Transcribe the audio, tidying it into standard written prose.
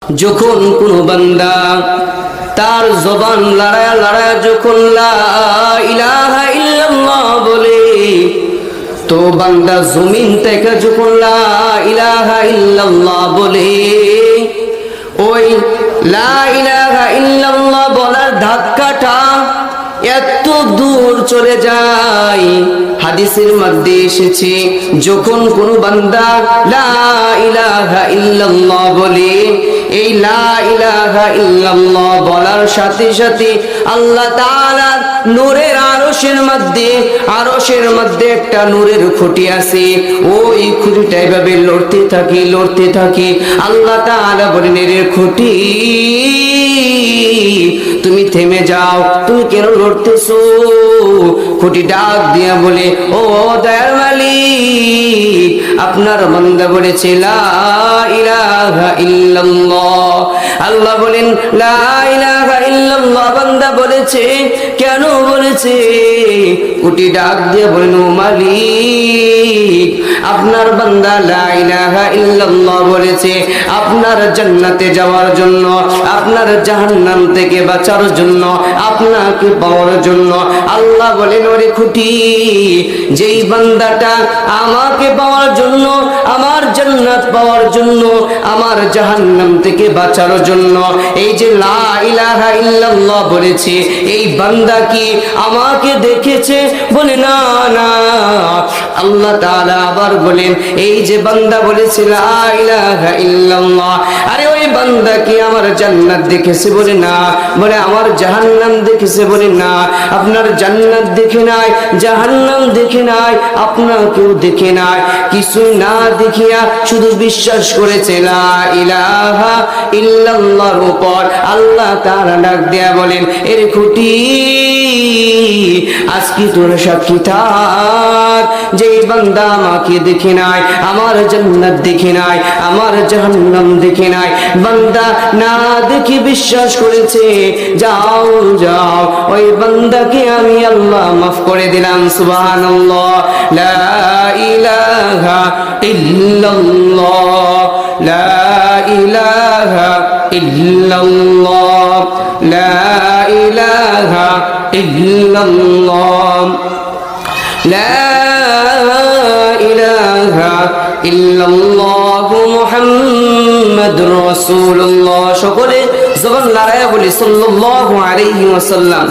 যখন কোন বান্দা তার জবান লড়ায়া লড়ায়া যখন লা ইলাহা ইল্লাল্লাহ বলে, তো বান্দা জমিন থেকে যখন লা ইলাহা ইল্লাল্লাহ বলে, ওই লা ইলাহা ইল্লাল্লাহ বলার ধাক্কাটা এত দূর চলে যায়। হাদিসের মধ্যে এসেছে, যখন কোন বান্দা লা ইলাহা ইল্লাল্লাহ বলে, এই লা ইলাহা ইল্লাল্লাহ বলার সাথে সাথে আল্লাহ তাআলা নূরের আরশের মধ্যে একটা নূরের খুঁটি আছে, ওই খুঁটিটা এভাবে লড়তে থাকে। আল্লাহ তাআলা বলেন, এর খুঁটি তুমি থেমে যাও, তুমি কেন লড়তেছো? খুঁটি ডাক দিয়া বলে, ও দয়ার মালিক, আপনার বান্দা বলেছে লা ইলাহা ইল্লাল্লাহ। আল্লাহ বলেন, লা ইলাহা ইল্লাল্লাহ বান্দা বলেছে, কেন বলেছে? খুঁটি ডাক দিয়া বলেন, ও মালিক, আপনার বান্দা লা ইলাহা ইল্লাল্লাহ বলেছে আপনার জান্নাতে যাওয়ার জন্য, আপনার জাহান্নাম থেকে বাঁচার জন্য, আপনাকে পাওয়ার জন্য। আল্লাহ বলেন, ওরে খুঁটি, যেই বান্দাটা আমাকে পাওয়ার জন্য, আমার জান্নাত পাওয়ার জন্য, আমার জাহান্নাম থেকে বাঁচার জন্য এই যে লা ইলাহা ইল্লাল্লাহ বলেছে, এই বান্দা কি আমাকে দেখেছে? বলে না না। আল্লাহ তাআলা আবার বলেন, এই যে বান্দা বলেছে লা ইলাহা ইল্লাল্লাহ, আরে ওই বান্দা কি আমার জান্নাত দেখেছে? বলে না। বলে আমার জাহান্নাম দেখেছে? বলে না। আপনার জান্নাত দেখে নাই, জাহান্নাম দেখে নাই, আপনাকেও দেখে নাই, কিছু না দেখিয়া শুধু বিশ্বাস করেছে লা ইলাহা ইল্লাল্লাহর উপর। আল্লাহ তাআলা ডাক দেয়া বলেন, এর খুঁটি, আজকে তোর সাক্ষী থাক, যে বান্দা আমাকে দেখে নাই, আমার জান্নাত দেখে নাই, আমার জাহান্নাম দেখে নাই, বান্দা না দেখে বিশ্বাস করেছে, যাও যাও, ওই বান্দাকে আমি আল্লাহ মাফ করে দিলাম। সুবহানাল্লাহ। লা ইলাহা ইল্লাল্লাহ, লা ইলাহা ইল্লাল্লাহ, লা ইলাহা ইল্লাল্লাহ, লা ইলাহা ইল্লাল্লাহ মুহাম্মাদুর রাসূলুল্লাহ। সকলে জবান লড়াইয়া বলি সাল্লাল্লাহু আলাইহি ওয়াসাল্লাম।